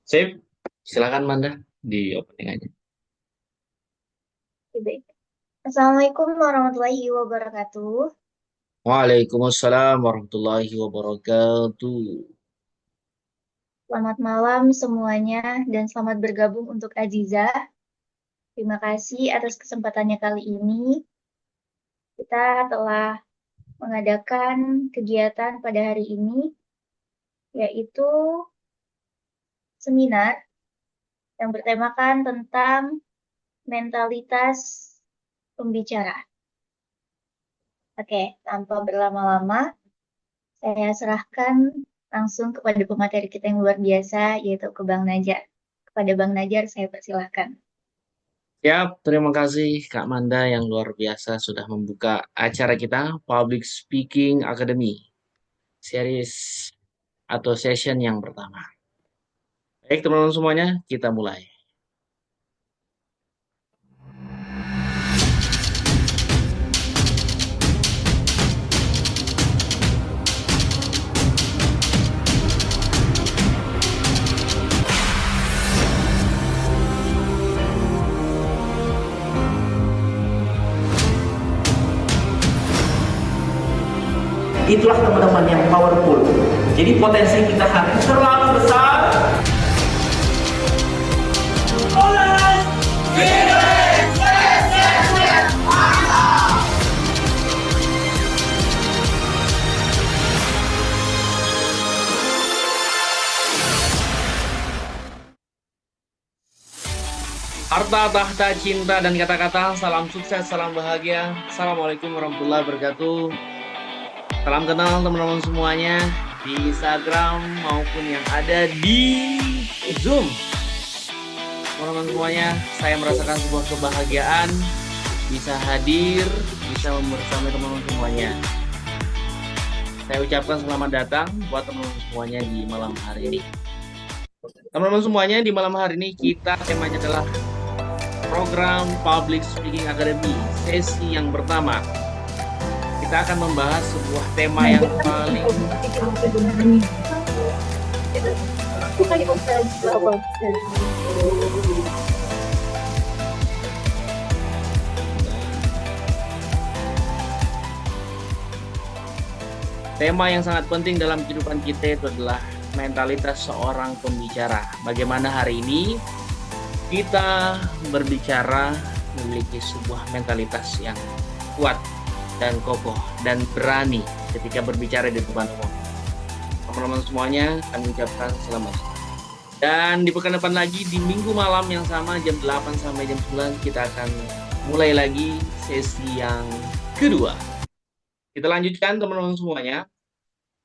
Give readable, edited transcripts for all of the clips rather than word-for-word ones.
Sip, silakan Manda di opening aja. Baik. Assalamualaikum warahmatullahi wabarakatuh. Waalaikumsalam warahmatullahi wabarakatuh. Selamat malam semuanya dan selamat bergabung untuk Aziza. Terima kasih atas kesempatannya kali ini. Kita telah mengadakan kegiatan pada hari ini, yaitu seminar yang bertemakan tentang mentalitas pembicara. Oke, tanpa berlama-lama, saya serahkan langsung kepada pemateri kita yang luar biasa, yaitu ke Bang Najar. Kepada Bang Najar, saya persilahkan. Ya, terima kasih Kak Manda yang luar biasa sudah membuka acara kita Public Speaking Academy series atau session yang pertama. Baik teman-teman semuanya, kita mulai. Itulah teman-teman yang powerful. Jadi potensi kita hari ini terlalu besar. Harta, tahta, cinta, dan kata-kata. Salam sukses, salam bahagia. Assalamualaikum warahmatullahi wabarakatuh. Salam kenal teman-teman semuanya di Instagram maupun yang ada di Zoom. Teman-teman semuanya, saya merasakan sebuah kebahagiaan bisa hadir, bisa bersama teman-teman semuanya. Saya ucapkan selamat datang buat teman-teman semuanya di malam hari ini. Teman-teman semuanya, di malam hari ini kita temanya adalah program Public Speaking Academy sesi yang pertama. Kita akan membahas sebuah tema yang paling tema yang sangat penting dalam kehidupan kita itu adalah mentalitas seorang pembicara. Bagaimana hari ini kita berbicara memiliki sebuah mentalitas yang kuat dan kokoh dan berani ketika berbicara di depan umum. Teman-teman semuanya, kami ucapkan selamat. Dan di pekan depan lagi di minggu malam yang sama jam 8 sampai jam 9 kita akan mulai lagi sesi yang kedua. Kita lanjutkan teman-teman semuanya.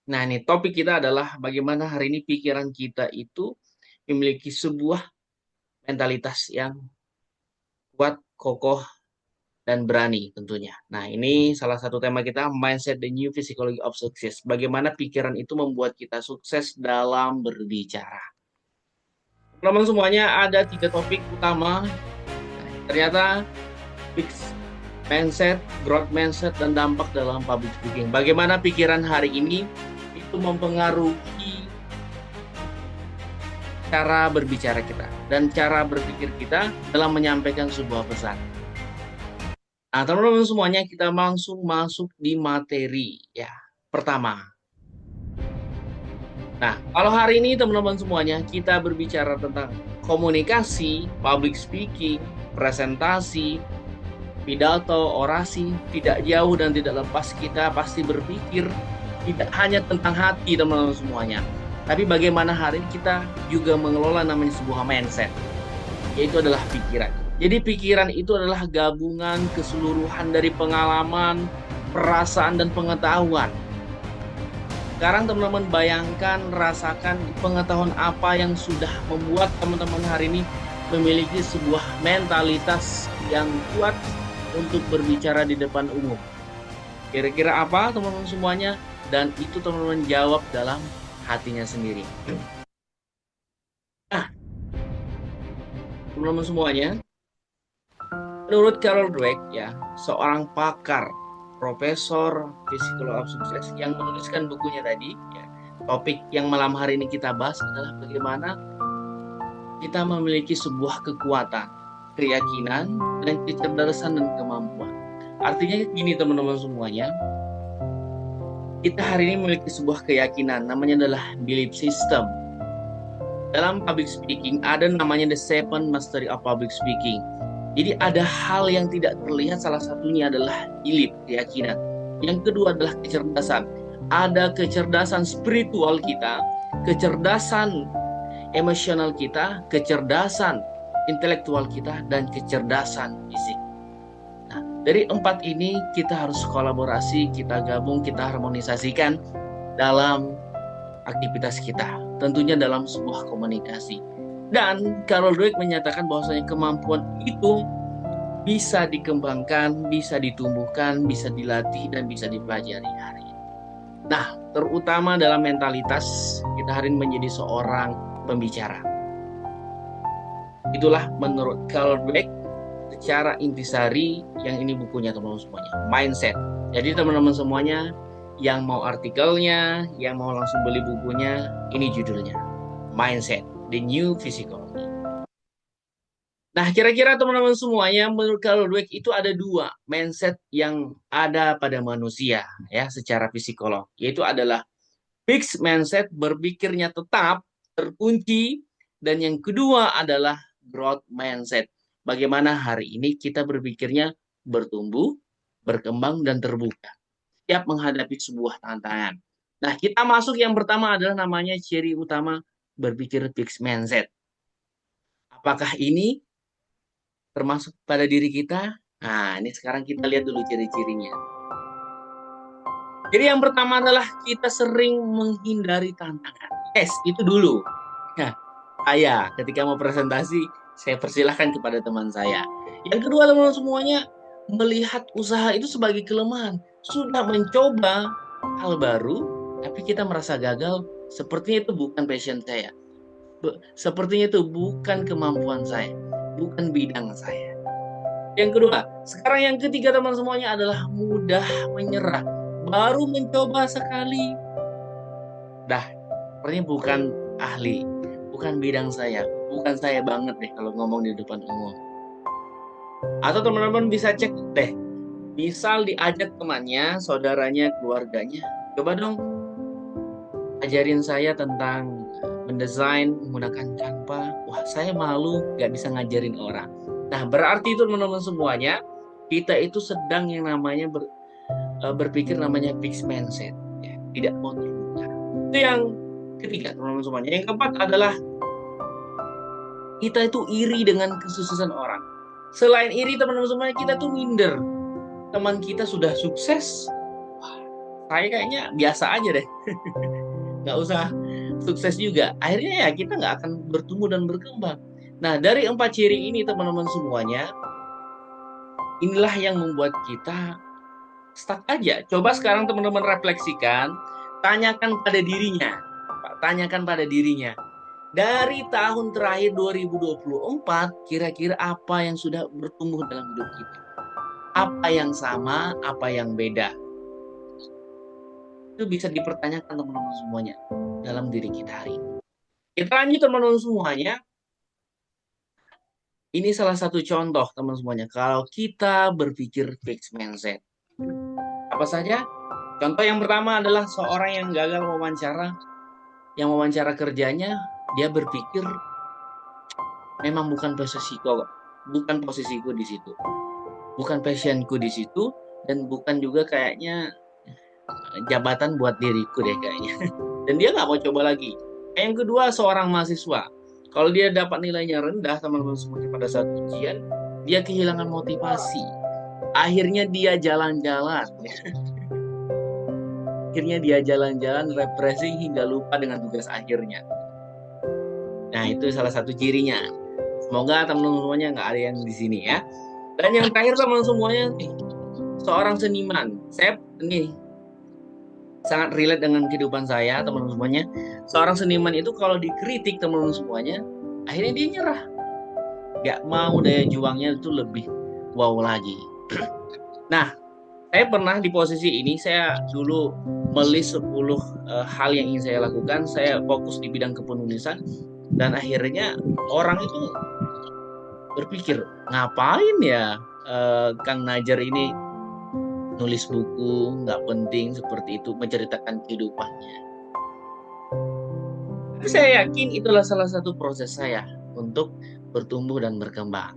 Nah, ini topik kita adalah bagaimana hari ini pikiran kita itu memiliki sebuah mentalitas yang kuat, kokoh, dan berani tentunya. Nah, ini salah satu tema kita, Mindset the New Psychology of Success. Bagaimana pikiran itu membuat kita sukses dalam berbicara. Teman-teman semuanya, ada 3 topik utama. Ternyata fix mindset, growth mindset, dan dampak dalam public speaking. Bagaimana pikiran hari ini itu mempengaruhi cara berbicara kita dan cara berpikir kita dalam menyampaikan sebuah pesan. Nah, teman-teman semuanya kita langsung masuk di materi ya. Pertama. Nah, kalau hari ini teman-teman semuanya kita berbicara tentang komunikasi, public speaking, presentasi, pidato, orasi, tidak jauh dan tidak lepas kita pasti berpikir tidak hanya tentang hati teman-teman semuanya, tapi bagaimana hari ini kita juga mengelola namanya sebuah mindset, yaitu adalah pikiran. Jadi pikiran itu adalah gabungan keseluruhan dari pengalaman, perasaan, dan pengetahuan. Sekarang teman-teman bayangkan, rasakan pengetahuan apa yang sudah membuat teman-teman hari ini memiliki sebuah mentalitas yang kuat untuk berbicara di depan umum. Kira-kira apa teman-teman semuanya? Dan itu teman-teman jawab dalam hatinya sendiri. Nah, teman-teman semuanya, menurut Carol Dweck ya, seorang pakar profesor psikolog sukses yang menuliskan bukunya tadi. Ya. Topik yang malam hari ini kita bahas adalah bagaimana kita memiliki sebuah kekuatan, keyakinan, dan kecerdasan dan kemampuan. Artinya gini teman-teman semuanya, kita hari ini memiliki sebuah keyakinan, namanya adalah belief system. Dalam public speaking ada namanya the seven mastery of public speaking. Jadi ada hal yang tidak terlihat, salah satunya adalah belief, keyakinan. Yang kedua adalah kecerdasan. Ada kecerdasan spiritual kita, kecerdasan emosional kita, kecerdasan intelektual kita, dan kecerdasan fisik. Nah, dari 4 ini kita harus kolaborasi, kita gabung, kita harmonisasikan dalam aktivitas kita, tentunya dalam sebuah komunikasi. Dan Carol Dweck menyatakan bahwasanya kemampuan itu bisa dikembangkan, bisa ditumbuhkan, bisa dilatih, dan bisa dipelajari hari ini. Nah, terutama dalam mentalitas kita hari ini menjadi seorang pembicara. Itulah menurut Carol Dweck secara intisari yang ini bukunya teman-teman semuanya, Mindset. Jadi teman-teman semuanya yang mau artikelnya, yang mau langsung beli bukunya, ini judulnya, Mindset, The New Psychology. Nah, kira-kira teman-teman semuanya, menurut Carol Dweck itu ada 2 mindset yang ada pada manusia ya secara psikolog, yaitu adalah fixed mindset, berpikirnya tetap, terkunci, dan yang kedua adalah growth mindset. Bagaimana hari ini kita berpikirnya bertumbuh, berkembang, dan terbuka setiap menghadapi sebuah tantangan. Nah, kita masuk yang pertama adalah namanya ciri utama berpikir fixed mindset. Apakah ini termasuk pada diri kita? Nah, ini sekarang kita lihat dulu ciri-cirinya. Jadi yang pertama adalah kita sering menghindari tantangan. Yes, itu dulu. Nah, saya ketika mau presentasi, saya persilahkan kepada teman saya. Yang kedua, teman-teman semuanya, melihat usaha itu sebagai kelemahan. Sudah mencoba hal baru, tapi kita merasa gagal, sepertinya itu bukan passion saya. Sepertinya itu bukan kemampuan saya, bukan bidang saya. Yang kedua, sekarang yang ketiga teman semuanya adalah mudah menyerah. Baru mencoba sekali, sepertinya bukan ahli, bukan bidang saya, bukan saya banget deh kalau ngomong di depan umum. Atau teman-teman bisa cek deh, misal diajak temannya, saudaranya, keluarganya, coba dong ajarin saya tentang mendesain menggunakan Canva. Wah, saya malu gak bisa ngajarin orang. Nah, berarti itu teman-teman semuanya, kita itu sedang yang namanya berpikir namanya fixed mindset, ya, tidak mau terbuka. Itu yang ketiga teman-teman semuanya. Yang keempat adalah kita itu iri dengan kesuksesan orang. Selain iri teman-teman semuanya, kita tuh minder. Teman kita sudah sukses, wah, saya kayaknya biasa aja deh. Nggak usah sukses juga. Akhirnya ya kita nggak akan bertumbuh dan berkembang. Nah, dari 4 ciri ini teman-teman semuanya, inilah yang membuat kita stuck aja. Coba sekarang teman-teman refleksikan, tanyakan pada dirinya. Tanyakan pada dirinya. Dari tahun terakhir 2024, kira-kira apa yang sudah bertumbuh dalam hidup kita? Apa yang sama, apa yang beda? Itu bisa dipertanyakan teman-teman semuanya dalam diri kita hari ini. Kita lanjut teman-teman semuanya. Ini salah satu contoh teman semuanya. Kalau kita berpikir fixed mindset. Apa saja? Contoh yang pertama adalah seorang yang gagal wawancara. Yang wawancara kerjanya, dia berpikir memang bukan posisiku di situ. Bukan passionku di situ, dan bukan juga kayaknya jabatan buat diriku deh kayaknya. Dan dia nggak mau coba lagi. Yang kedua, seorang mahasiswa. Kalau dia dapat nilainya rendah, teman-teman semuanya, pada saat ujian, dia kehilangan motivasi. Akhirnya dia jalan-jalan. Refreshing hingga lupa dengan tugas akhirnya. Nah, itu salah satu cirinya. Semoga teman-teman semuanya nggak ada yang di sini ya. Dan yang terakhir teman-teman semuanya, seorang seniman. Saya nih sangat relate dengan kehidupan saya, teman-teman semuanya. Seorang seniman itu kalau dikritik teman-teman semuanya, akhirnya dia nyerah. Gak mau daya juangnya itu lebih wow lagi. Nah, Saya pernah di posisi ini, saya dulu melis 10 hal yang ingin saya lakukan, saya fokus di bidang kepenulisan, dan akhirnya orang itu berpikir, ngapain ya Kang Najar ini nulis buku, nggak penting seperti itu, menceritakan kehidupannya. Tapi saya yakin itulah salah satu proses saya untuk bertumbuh dan berkembang.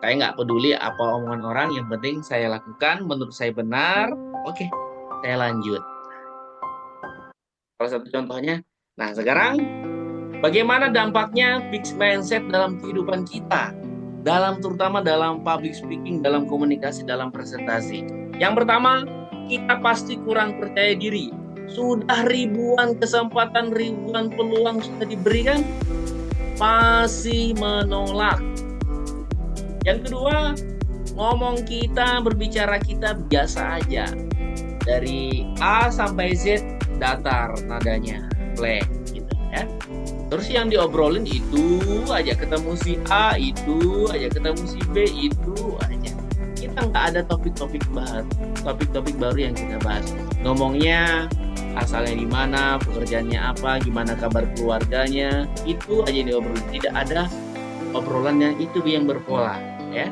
Saya nggak peduli apa omongan orang, yang penting saya lakukan, menurut saya benar, oke, saya lanjut. Salah satu contohnya, nah sekarang bagaimana dampaknya fixed mindset dalam kehidupan kita, terutama dalam public speaking, dalam komunikasi, dalam presentasi. Yang pertama, kita pasti kurang percaya diri. Sudah ribuan kesempatan, ribuan peluang sudah diberikan, masih menolak. Yang kedua, ngomong kita, berbicara kita biasa aja. Dari A sampai Z datar nadanya, blank gitu ya. Terus yang diobrolin itu aja, ketemu si A itu aja, ketemu si B itu aja. Kita nggak ada topik-topik baru yang kita bahas. Ngomongnya asalnya di mana, pekerjaannya apa, gimana kabar keluarganya, itu aja yang diobrolin. Tidak ada obrolan yang itu yang berpola, ya.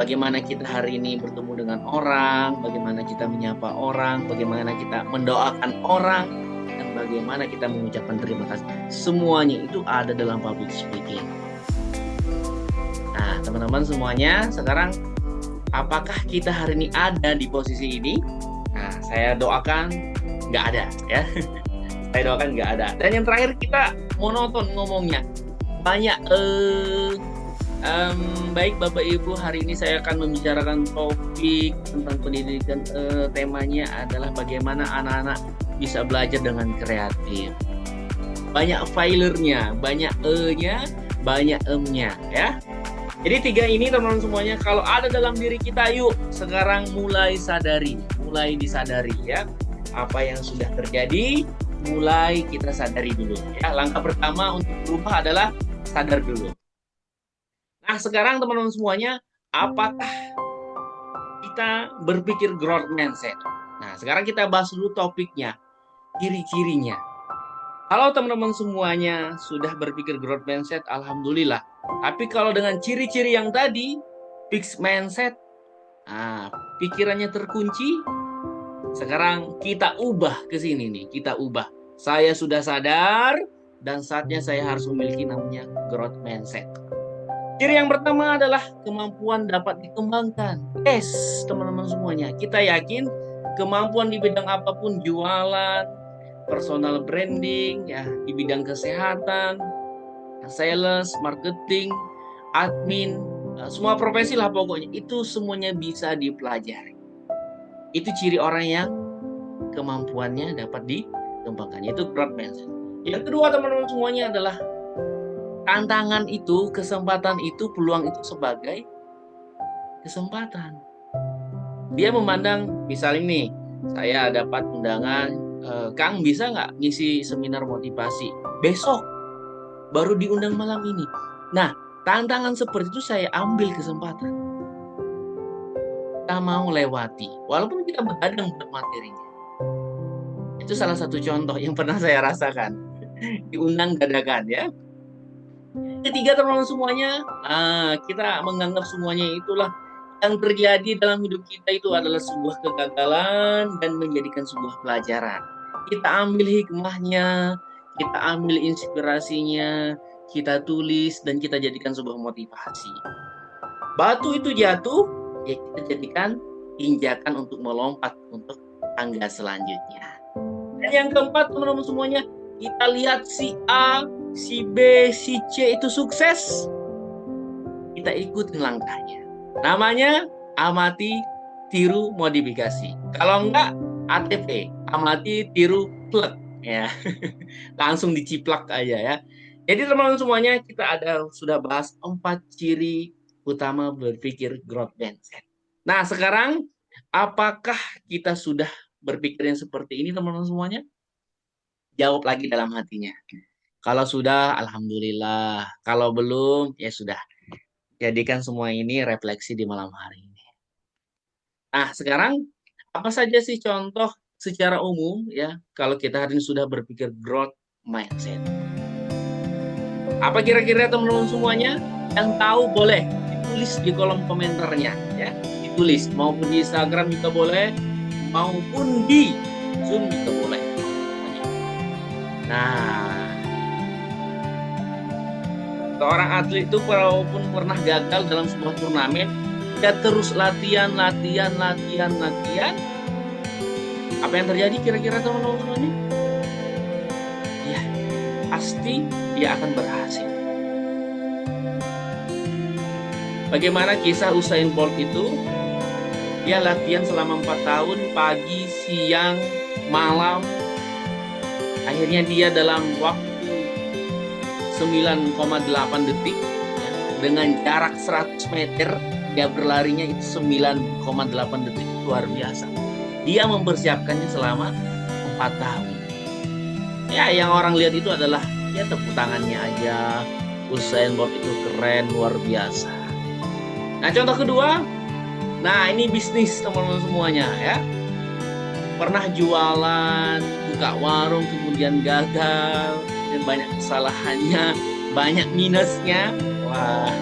Bagaimana kita hari ini bertemu dengan orang, bagaimana kita menyapa orang, bagaimana kita mendoakan orang, dan bagaimana kita mengucapkan terima kasih. Semuanya itu ada dalam public speaking. Nah, teman-teman semuanya, sekarang apakah kita hari ini ada di posisi ini? Nah, saya doakan nggak ada, ya. Saya doakan nggak ada. Dan yang terakhir, kita monoton ngomongnya. Banyak baik Bapak Ibu, hari ini saya akan membicarakan topik tentang pendidikan. Temanya adalah bagaimana anak-anak bisa belajar dengan kreatif. Banyak failernya, banyak e-nya, banyak em-nya, ya. Jadi 3 ini teman-teman semuanya, kalau ada dalam diri kita, yuk sekarang mulai sadari, mulai disadari, ya. Apa yang sudah terjadi, mulai kita sadari dulu, ya. Langkah pertama untuk berubah adalah sadar dulu. Nah, sekarang teman-teman semuanya, apakah kita berpikir growth mindset? Nah, sekarang kita bahas dulu topiknya, ciri-cirinya. Kalau teman-teman semuanya sudah berpikir growth mindset, alhamdulillah. Tapi kalau dengan ciri-ciri yang tadi, fixed mindset, pikirannya terkunci, sekarang kita ubah ke sini nih, kita ubah. Saya sudah sadar, dan saatnya saya harus memiliki namanya growth mindset. Ciri yang pertama adalah kemampuan dapat dikembangkan. Yes, teman-teman semuanya. Kita yakin kemampuan di bidang apapun, jualan, personal branding, ya, di bidang kesehatan, sales, marketing, admin, semua profesi lah pokoknya. Itu semuanya bisa dipelajari. Itu ciri orang yang kemampuannya dapat dikembangkan. Itu growth mindset. Yang kedua, teman-teman semuanya, adalah tantangan itu, kesempatan itu, peluang itu sebagai kesempatan. Dia memandang, misalnya nih, saya dapat undangan, Kang bisa nggak ngisi seminar motivasi? Besok, baru diundang malam ini. Nah, tantangan seperti itu saya ambil kesempatan. Kita mau lewati, walaupun kita begadang untuk materinya. Itu salah satu contoh yang pernah saya rasakan. Diundang dadakan, ya. Ketiga, teman-teman semuanya, kita menganggap semuanya itulah yang terjadi dalam hidup kita itu adalah sebuah kegagalan dan menjadikan sebuah pelajaran. Kita ambil hikmahnya, kita ambil inspirasinya, kita tulis dan kita jadikan sebuah motivasi. Batu itu jatuh, ya kita jadikan injakan untuk melompat untuk tangga selanjutnya. Dan yang keempat, teman-teman semuanya, kita lihat si A, si B, si C itu sukses, kita ikutin langkahnya. Namanya amati, tiru, modifikasi. Kalau enggak, ATP, amati, tiru, plek, ya. Langsung diciplak aja, ya. Jadi teman-teman semuanya, kita sudah bahas 4 ciri utama berpikir growth mindset. Nah, sekarang apakah kita sudah berpikir yang seperti ini, teman-teman semuanya? Jawab lagi dalam hatinya. Kalau sudah, alhamdulillah. Kalau belum, ya sudah. jadikan semua ini refleksi di malam hari ini. Nah, sekarang apa saja sih contoh secara umum ya kalau kita hari ini sudah berpikir growth mindset? Apa kira-kira teman-teman semuanya yang tahu boleh ditulis di kolom komentarnya ya, ditulis maupun di Instagram juga boleh, maupun di Zoom juga boleh. Nah, seorang atlet itu walaupun pernah gagal dalam sebuah turnamen, dia terus latihan. Apa yang terjadi kira-kira teman-teman semuanya? Ya, pasti dia akan berhasil. Bagaimana kisah Usain Bolt itu? Dia latihan selama 4 tahun, pagi, siang, malam. Akhirnya dia dalam waktu 9,8 detik ya, dengan jarak 100 meter dia berlarinya itu 9,8 detik, luar biasa. Dia mempersiapkannya selama 4 tahun. Ya, yang orang lihat itu adalah ya tepuk tangannya aja. Usain Bolt itu keren, luar biasa. Nah, contoh kedua, nah ini bisnis teman-teman semuanya ya. Pernah jualan, buka warung, kemudian gagal, dan banyak kesalahannya, banyak minusnya. Wah,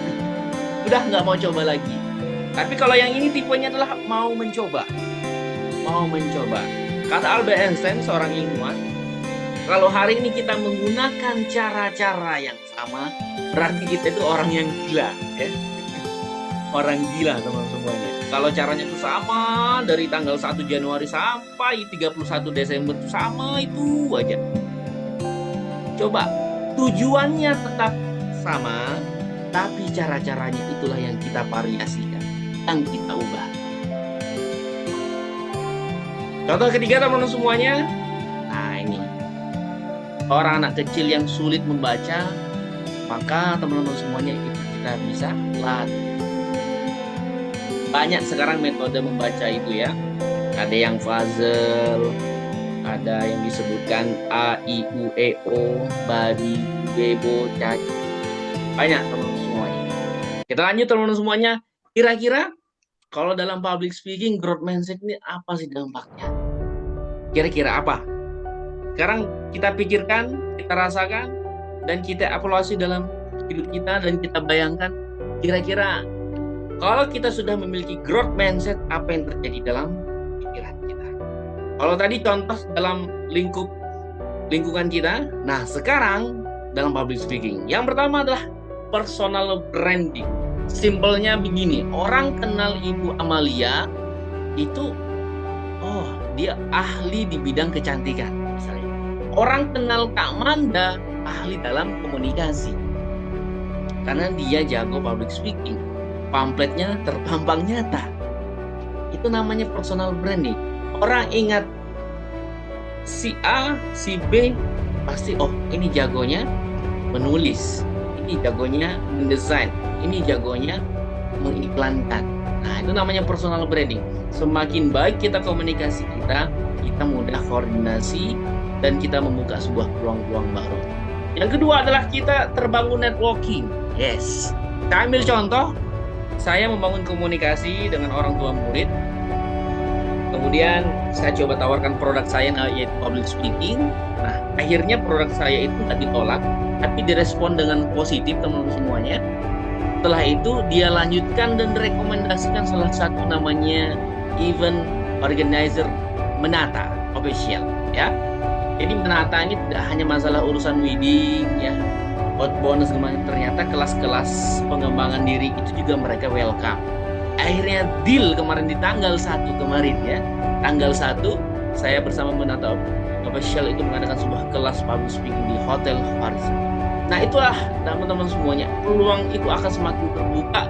udah nggak mau coba lagi. Tapi kalau yang ini tipenya adalah mau mencoba. Kata Albert Einstein, seorang ilmuwan, kalau hari ini kita menggunakan cara-cara yang sama, berarti kita itu orang yang gila, ya. Orang gila teman semuanya. Kalau caranya itu sama dari tanggal 1 Januari sampai 31 Desember itu sama itu aja. Coba tujuannya tetap sama, tapi cara-caranya itulah yang kita variasikan, yang kita ubah. Contoh ketiga teman-teman semuanya. Nah ini, orang anak kecil yang sulit membaca, maka teman-teman semuanya itu kita bisa latih. Banyak sekarang metode membaca itu ya. Ada yang puzzle, ada yang disebutkan A, I, U, E, O, babi, bebo, caci. Banyak teman-teman semuanya. Kita lanjut teman-teman semuanya. Kira-kira kalau dalam public speaking, growth mindset ini apa sih dampaknya? Kira-kira apa? Sekarang kita pikirkan, kita rasakan, dan kita evaluasi dalam hidup kita, dan kita bayangkan kira-kira kalau kita sudah memiliki growth mindset, apa yang terjadi dalam pikiran kita? Kalau tadi contoh dalam lingkungan kita, nah sekarang dalam public speaking. Yang pertama adalah personal branding. Simpelnya begini, orang kenal Ibu Amalia itu, oh dia ahli di bidang kecantikan misalnya. Orang kenal Kak Manda, ahli dalam komunikasi. Karena dia jago public speaking. Pamfletnya terpampang nyata. Itu namanya personal branding. Orang ingat si A, si B, pasti oh ini jagonya menulis, ini jagonya mendesain, ini jagonya mengiklankan. Nah itu namanya personal branding. Semakin baik kita komunikasi kita mudah koordinasi dan kita membuka sebuah peluang-peluang baru. Yang kedua adalah kita terbangun networking. Yes. Kita ambil contoh. Saya membangun komunikasi dengan orang tua murid. Kemudian saya coba tawarkan produk saya yaitu public speaking. Nah, akhirnya produk saya itu tidak ditolak, tapi direspon dengan positif teman-teman semuanya. Setelah itu dia lanjutkan dan rekomendasikan salah satu namanya event organizer Menata Official ya. Jadi Menata ini tidak hanya masalah urusan wedding ya, bonus kemarin, ternyata kelas-kelas pengembangan diri itu juga mereka welcome. Akhirnya deal kemarin di tanggal 1 kemarin ya. Tanggal 1 saya bersama Menata Official itu mengadakan sebuah kelas public speaking di Hotel Paris. Nah itulah teman-teman semuanya, peluang itu akan semakin terbuka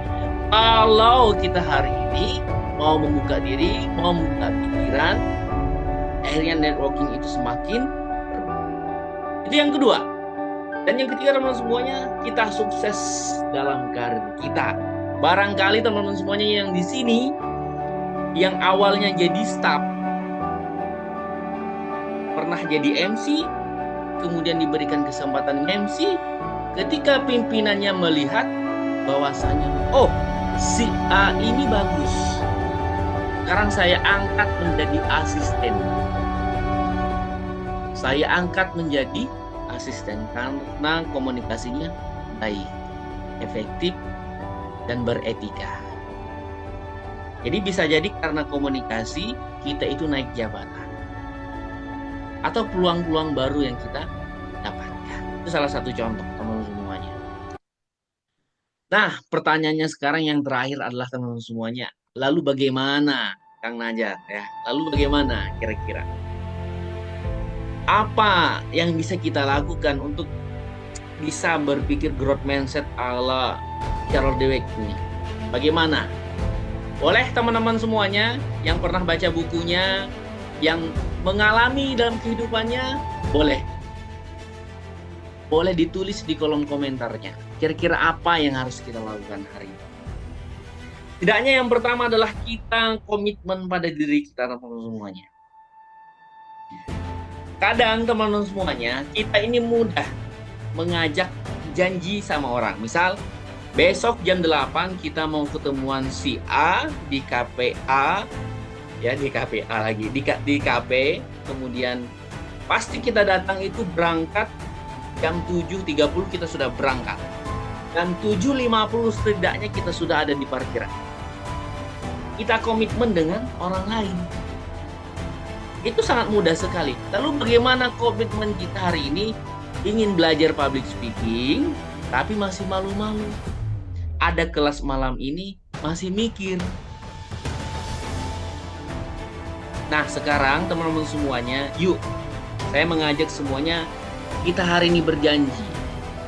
kalau kita hari ini mau membuka diri, mau membuka pikiran. Akhirnya networking itu semakin terbuka. Itu yang kedua. Dan yang ketiga teman-teman semuanya, kita sukses dalam karir kita. Barangkali teman-teman semuanya yang di sini, yang awalnya jadi staff, pernah jadi MC, kemudian diberikan kesempatan MC, ketika pimpinannya melihat bahwasanya, oh, si A ini bagus. Sekarang saya angkat menjadi asisten. Saya angkat menjadi asisten karena komunikasinya baik, efektif, dan beretika. Jadi bisa jadi karena komunikasi kita itu naik jabatan. Atau peluang-peluang baru yang kita dapatkan. Itu salah satu contoh teman-teman semuanya. Nah, pertanyaannya sekarang yang terakhir adalah teman-teman semuanya. Lalu bagaimana, Kang Najat ya? Lalu bagaimana kira-kira? Apa yang bisa kita lakukan untuk bisa berpikir growth mindset ala Carol Dweck ini? Bagaimana? Boleh teman-teman semuanya yang pernah baca bukunya, yang mengalami dalam kehidupannya, boleh. Boleh ditulis di kolom komentarnya. Kira-kira apa yang harus kita lakukan hari ini? Tidaknya yang pertama adalah kita komitmen pada diri kita teman-teman semuanya. Kadang teman-teman semuanya, kita ini mudah mengajak janji sama orang. Misal, besok jam 8 kita mau ketemuan si A di KPA, ya di KPA lagi, di KP, kemudian pasti kita datang itu berangkat jam 7.30 kita sudah berangkat. Jam 7.50 setidaknya kita sudah ada di parkiran. Kita komitmen dengan orang lain. Itu sangat mudah sekali. Lalu bagaimana komitmen kita hari ini? Ingin belajar public speaking, tapi masih malu-malu. Ada kelas malam ini, masih mikir. Nah, sekarang teman-teman semuanya, yuk. Saya mengajak semuanya, kita hari ini berjanji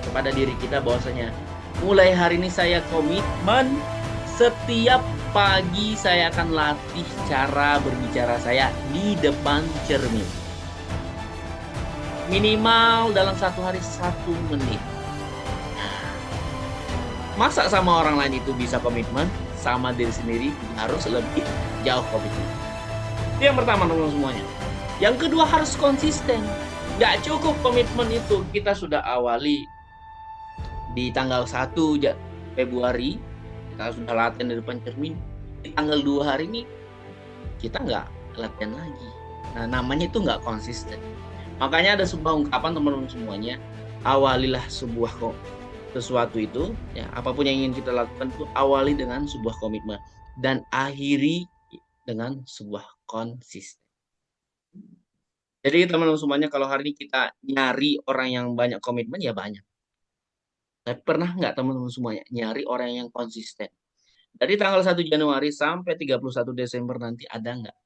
kepada diri kita bahwasanya, mulai hari ini saya komitmen setiap pagi saya akan latih cara berbicara saya di depan cermin. Minimal dalam satu hari 1 menit. Masa sama orang lain itu bisa komitmen, sama diri sendiri harus lebih jauh komitmen. Itu yang pertama teman-teman semuanya. Yang kedua harus konsisten. Gak cukup komitmen itu. Kita sudah awali di tanggal 1 Februari, kita sudah latihan di depan cermin. Di tanggal 2 hari ini, kita nggak latihan lagi. Nah, namanya itu nggak konsisten. Makanya ada sebuah ungkapan teman-teman semuanya, awalilah sesuatu itu, ya apapun yang ingin kita lakukan itu awali dengan sebuah komitmen dan akhiri dengan sebuah konsisten. Jadi teman-teman semuanya, kalau hari ini kita nyari orang yang banyak komitmen, ya banyak. Tapi pernah nggak teman-teman semuanya nyari orang yang konsisten? Dari tanggal 1 Januari sampai 31 Desember nanti ada nggak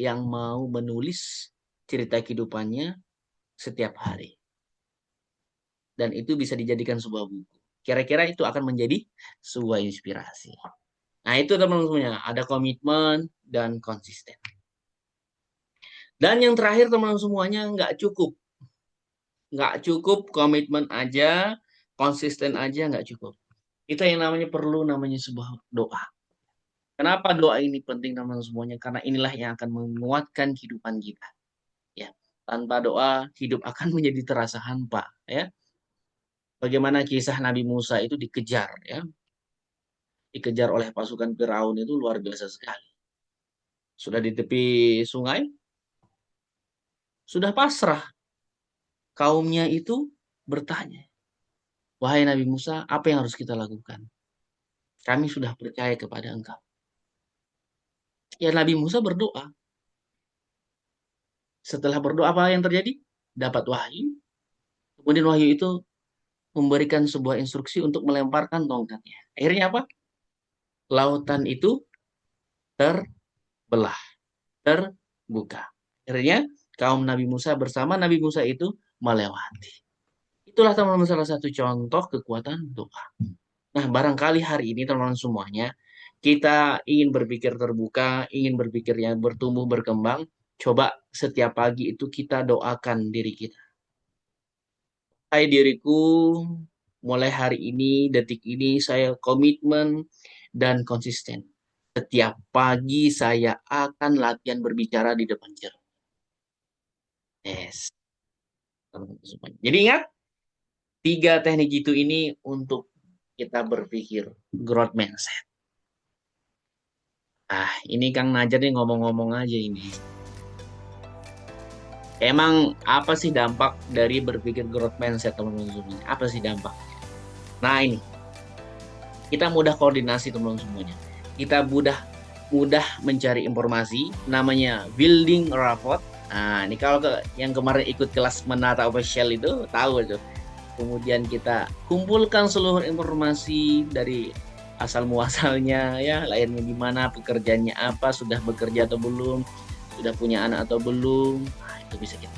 yang mau menulis cerita kehidupannya setiap hari? Dan itu bisa dijadikan sebuah buku. Kira-kira itu akan menjadi sebuah inspirasi. Nah itu teman-teman semuanya, ada komitmen dan konsisten. Dan yang terakhir teman-teman semuanya, nggak cukup. Nggak cukup komitmen aja, konsisten aja nggak cukup. Kita yang namanya sebuah doa. Kenapa doa ini penting teman-teman semuanya? Karena inilah yang akan menguatkan kehidupan kita. Ya, tanpa doa hidup akan menjadi terasa hampa. Ya, bagaimana kisah Nabi Musa itu dikejar, ya, dikejar oleh pasukan Firaun itu luar biasa sekali. Sudah di tepi sungai, sudah pasrah. Kaumnya itu bertanya, wahai Nabi Musa, apa yang harus kita lakukan? Kami sudah percaya kepada engkau. Ya Nabi Musa berdoa. Setelah berdoa apa yang terjadi? Dapat wahyu. Kemudian wahyu itu memberikan sebuah instruksi untuk melemparkan tongkatnya. Akhirnya apa? Lautan itu terbelah, terbuka. Akhirnya kaum Nabi Musa bersama Nabi Musa itu melewati. Itulah teman-teman salah satu contoh kekuatan doa. Nah, barangkali hari ini teman-teman semuanya, kita ingin berpikir terbuka, ingin berpikir yang bertumbuh, berkembang. Coba setiap pagi itu kita doakan diri kita. Hai diriku, mulai hari ini, detik ini, saya komitmen dan konsisten. Setiap pagi saya akan latihan berbicara di depan cermin. Yes. Jadi ingat, 3 teknik itu ini untuk kita berpikir growth mindset. Ini Kang Najar nih ngomong-ngomong aja ini. Emang apa sih dampak dari berpikir growth mindset teman-teman semuanya? Apa sih dampak? Nah ini, kita mudah koordinasi teman-teman semuanya. Kita mudah mencari informasi, namanya building rapport. Nah ini kalau yang kemarin ikut kelas menata official itu tahu itu. Kemudian kita kumpulkan seluruh informasi dari asal muasalnya, ya lahirnya di mana, pekerjaannya apa, sudah bekerja atau belum, sudah punya anak atau belum. Nah, itu bisa kita.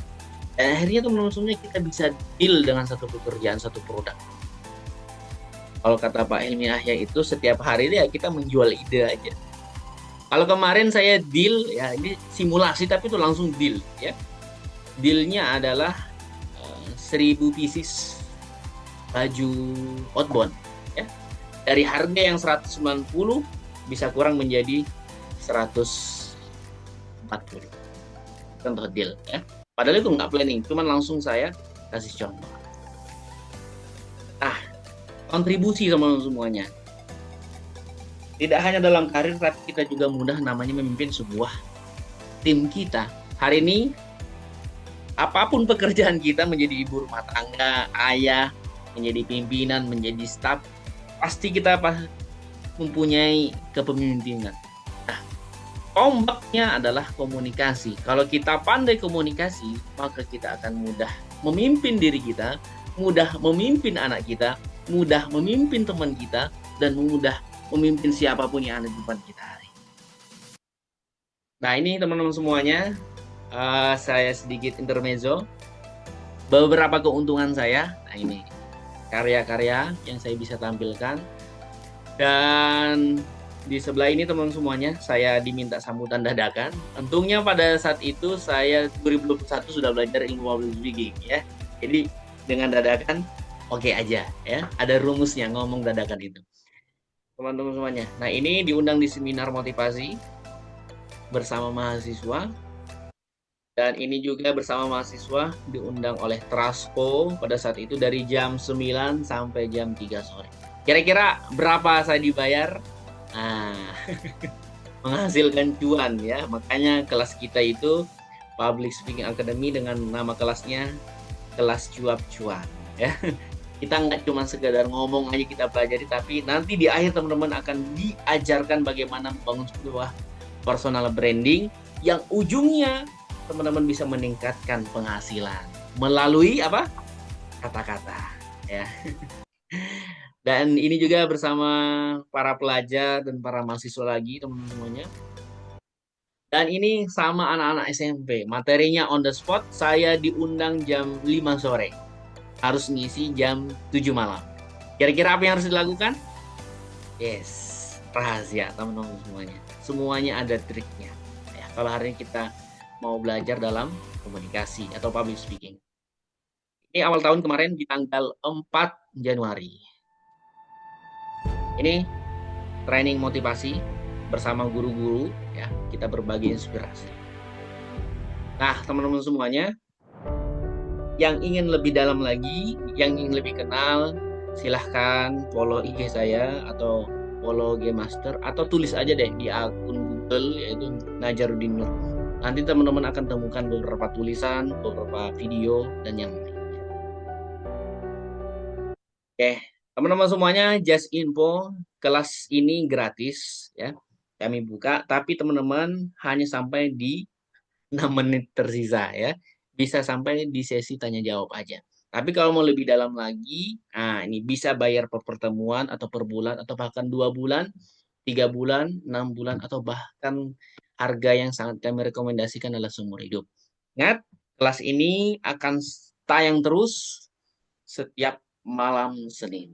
Dan akhirnya teman-teman semuanya kita bisa deal dengan satu pekerjaan, satu produk. Kalau kata Pak Helmi Yahya itu setiap hari ya kita menjual ide aja. Kalau kemarin saya deal, ya ini simulasi tapi itu langsung deal, ya. Dealnya adalah 1000 pieces baju outbound, ya. Dari harga yang 190 bisa kurang menjadi 140. Contoh deal, ya. Padahal itu nggak planning, cuman langsung saya kasih contoh. Nah, kontribusi teman-teman semuanya. Tidak hanya dalam karir, tapi kita juga mudah namanya memimpin sebuah tim kita. Hari ini, apapun pekerjaan kita, menjadi ibu rumah tangga, ayah, menjadi pimpinan, menjadi staf, pasti kita mempunyai kepemimpinan. Nah, ombaknya adalah komunikasi. Kalau kita pandai komunikasi, maka kita akan mudah memimpin diri kita, mudah memimpin anak kita, mudah memimpin teman kita, dan mudah memimpin siapapun yang ada di depan kita hari. Nah ini teman-teman semuanya, saya sedikit intermezzo. Beberapa keuntungan saya, nah ini karya-karya yang saya bisa tampilkan. Dan di sebelah ini teman-teman semuanya, saya diminta sambutan dadakan. Untungnya pada saat itu saya 2021 sudah belajar ilmu public speaking, ya. Jadi dengan dadakan oke aja, ya. Ada rumusnya ngomong dadakan itu. Teman-teman semuanya. Nah, ini diundang di seminar motivasi bersama mahasiswa. Dan ini juga bersama mahasiswa diundang oleh Trasco pada saat itu dari jam 9 sampai jam 3 sore. Kira-kira berapa saya dibayar? Nah, menghasilkan cuan, ya. Makanya kelas kita itu Public Speaking Academy dengan nama kelasnya kelas cuap-cuan, ya. Kita nggak cuma sekedar ngomong aja kita pelajari, tapi nanti di akhir teman-teman akan diajarkan bagaimana membangun sebuah personal branding yang ujungnya teman-teman bisa meningkatkan penghasilan melalui apa? Kata-kata, ya. Dan ini juga bersama para pelajar dan para mahasiswa lagi teman-teman semuanya. Dan ini sama anak-anak SMP. Materinya on the spot, saya diundang jam 5 sore. Harus ngisi jam 7 malam. Kira-kira apa yang harus dilakukan? Yes, rahasia teman-teman semuanya. Semuanya ada triknya. Ya, kalau hari ini kita mau belajar dalam komunikasi atau public speaking. Ini awal tahun kemarin di tanggal 4 Januari. Ini training motivasi bersama guru-guru, ya. Kita berbagi inspirasi. Nah, teman-teman semuanya, yang ingin lebih dalam lagi, yang ingin lebih kenal, silahkan follow IG saya atau follow Game Master atau tulis aja deh di akun Google yaitu Najarudin Nur. Nanti teman-teman akan temukan beberapa tulisan, beberapa video dan yang lainnya. Oke, teman-teman semuanya, just info, kelas ini gratis, ya. Kami buka, tapi teman-teman hanya sampai di 6 menit tersisa, ya. Bisa sampai di sesi tanya jawab aja. Tapi kalau mau lebih dalam lagi, nah ini bisa bayar per pertemuan atau per bulan atau bahkan 2 bulan, 3 bulan, 6 bulan atau bahkan harga yang sangat kami rekomendasikan adalah seumur hidup. Ingat, kelas ini akan tayang terus setiap malam Senin.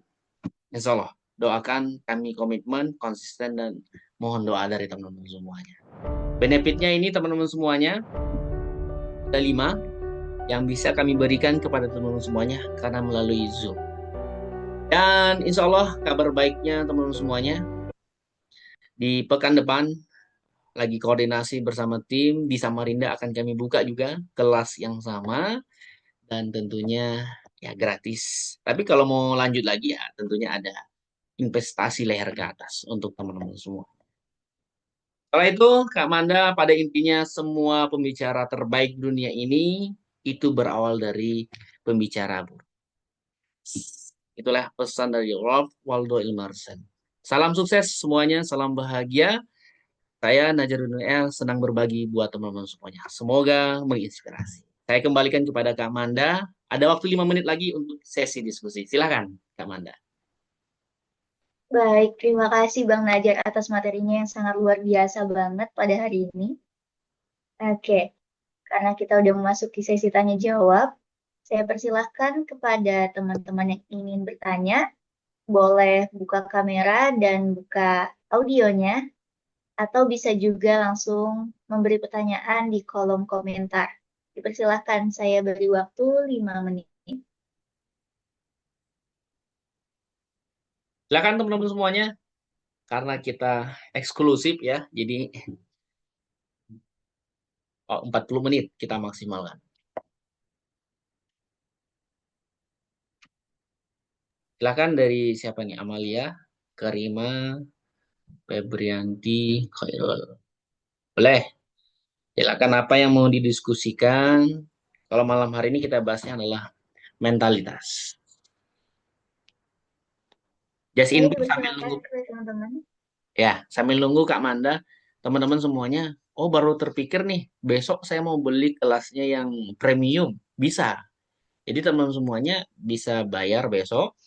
Insya Allah, doakan kami komitmen, konsisten, dan mohon doa dari teman-teman semuanya. Benefitnya ini teman-teman semuanya, ada 5 yang bisa kami berikan kepada teman-teman semuanya karena melalui Zoom. Dan insya Allah kabar baiknya teman-teman semuanya, di pekan depan lagi koordinasi bersama tim di Samarinda akan kami buka juga kelas yang sama dan tentunya ya gratis. Tapi kalau mau lanjut lagi ya tentunya ada investasi leher ke atas untuk teman-teman semua. Setelah itu, Kak Manda, pada intinya semua pembicara terbaik dunia ini itu berawal dari pembicara buruk. Itulah pesan dari Ralph Waldo Emerson. Salam sukses semuanya, salam bahagia. Saya Najarudin L senang berbagi buat teman-teman semuanya. Semoga menginspirasi. Saya kembalikan kepada Kak Manda. Ada waktu 5 menit lagi untuk sesi diskusi. Silakan, Kak Manda. Baik, terima kasih Bang Najar atas materinya yang sangat luar biasa banget pada hari ini. Oke, karena kita udah memasuki sesi tanya jawab, saya persilahkan kepada teman-teman yang ingin bertanya, boleh buka kamera dan buka audionya, atau bisa juga langsung memberi pertanyaan di kolom komentar. Dipersilahkan, saya beri waktu 5 menit. Silakan teman-teman semuanya. Karena kita eksklusif ya, jadi 40 menit kita maksimalkan. Silakan dari siapa nih? Amalia, Karima, Febrianti, Khairul. Boleh. Silakan apa yang mau didiskusikan. Kalau malam hari ini kita bahasnya adalah mentalitas. Just Saya in sambil dipersilakan nunggu kepada teman-teman. ya, sambil nunggu Kak Manda, teman-teman semuanya, oh baru terpikir nih, besok saya mau beli kelasnya yang premium. Bisa. Jadi teman-teman semuanya bisa bayar besok,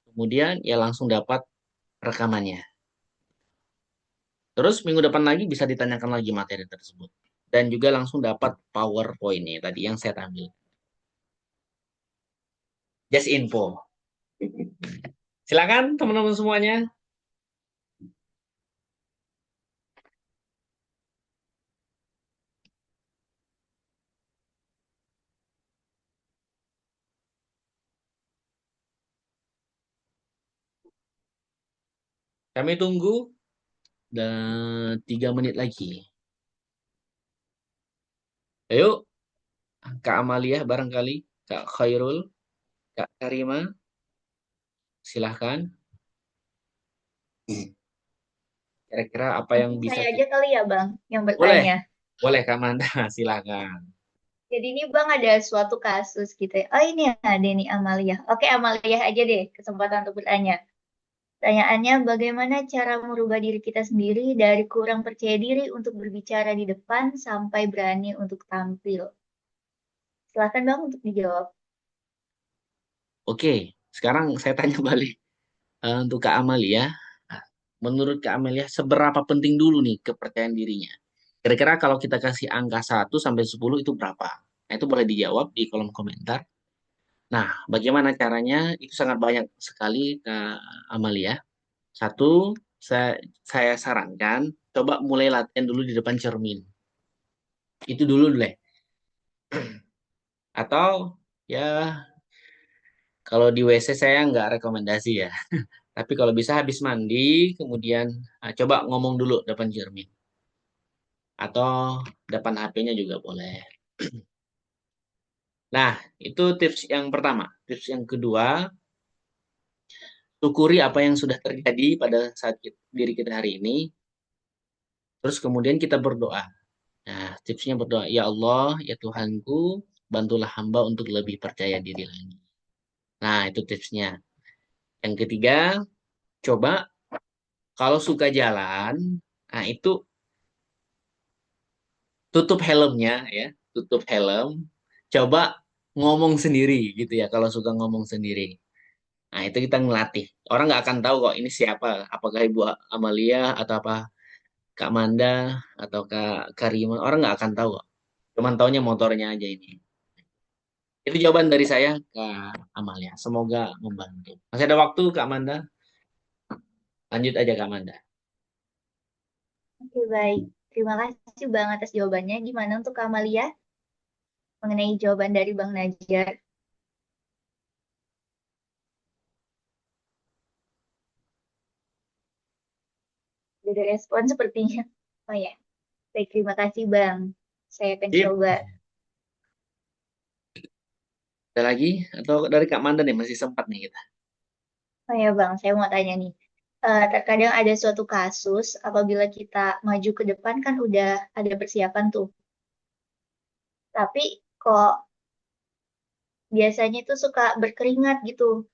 kemudian ya langsung dapat rekamannya. Terus minggu depan lagi bisa ditanyakan lagi materi tersebut. Dan juga langsung dapat PowerPoint-nya tadi yang saya ambil. Just info. Silakan teman-teman semuanya. Kami tunggu dan 3 menit lagi. Ayo, Kak Amalia barangkali, Kak Khairul, Kak Karima, silahkan. Kira-kira apa yang Mungkin bisa saya aja kita... kali ya Bang yang Boleh, bertanya. boleh Kak Manda, silahkan. Jadi ini Bang ada suatu kasus gitu ya. Oh ini ada nih Amalia. Oke Amalia aja deh kesempatan untuk bertanya. Pertanyaannya, bagaimana cara merubah diri kita sendiri dari kurang percaya diri untuk berbicara di depan sampai berani untuk tampil? Silakan Bang untuk dijawab. Oke, sekarang saya tanya balik. Untuk Kak Amalia, menurut Kak Amelia, seberapa penting dulu nih kepercayaan dirinya? Kira-kira kalau kita kasih angka 1 sampai 10 itu berapa? Nah, itu boleh dijawab di kolom komentar. Nah, bagaimana caranya? Itu sangat banyak sekali, Kak Amalia. Satu, saya sarankan, coba mulai latihan dulu di depan cermin. Itu dulu deh. Atau, ya, kalau di WC saya nggak rekomendasi ya. Tapi kalau bisa habis mandi, kemudian coba ngomong dulu depan cermin. Atau depan HP-nya juga boleh. Nah, itu tips yang pertama. Tips yang kedua, syukuri apa yang sudah terjadi pada saat diri kita hari ini. Terus kemudian kita berdoa. Nah, tipsnya berdoa, ya Allah, ya Tuhanku, bantulah hamba untuk lebih percaya diri lagi. Nah, itu tipsnya. Yang ketiga, coba kalau suka jalan, nah itu tutup helmnya ya, tutup helm. Coba ngomong sendiri gitu ya, kalau suka ngomong sendiri. Nah, itu kita ngelatih. Orang nggak akan tahu kok ini siapa. Apakah Ibu Amalia atau apa Kak Manda atau Kak Karima. Orang nggak akan tahu kok. Cuman taunya motornya aja ini. Itu jawaban dari saya Kak Amalia. Semoga membantu. Masih ada waktu Kak Manda. Lanjut aja Kak Manda. Oke baik. Terima kasih Bang atas jawabannya. Gimana untuk Amalia mengenai jawaban dari Bang Najar? Sudah ada respon sepertinya. Oh ya, baik terima kasih Bang. Saya akan Sip. coba. Ada lagi? Atau dari Kak Manda nih masih sempat nih kita. Oh ya Bang, saya mau tanya nih. terkadang ada suatu kasus apabila kita maju ke depan kan udah ada persiapan tuh. Tapi kok biasanya itu suka berkeringat gitu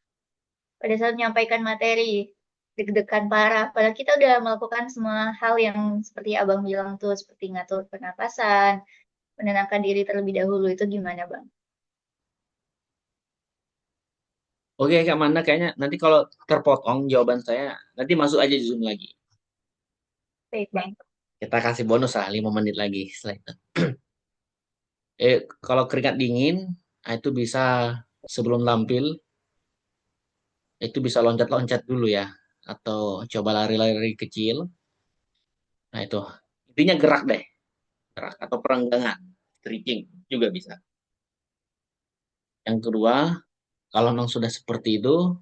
pada saat menyampaikan materi, deg-degan parah. Padahal kita udah melakukan semua hal yang seperti Abang bilang tuh, seperti ngatur pernapasan, menenangkan diri terlebih dahulu. Itu gimana, Bang? Oke, Kak Manda, kayaknya nanti kalau terpotong jawaban saya, nanti masuk aja di Zoom lagi. Baik, Bang. Kita kasih bonus lah 5 menit lagi setelah itu. Kalau keringat dingin, nah itu bisa sebelum tampil, itu bisa loncat-loncat dulu ya. Atau coba lari-lari kecil. Nah itu, intinya gerak deh. Gerak atau perenggangan. Stretching juga bisa. Yang kedua, kalau memang sudah seperti itu,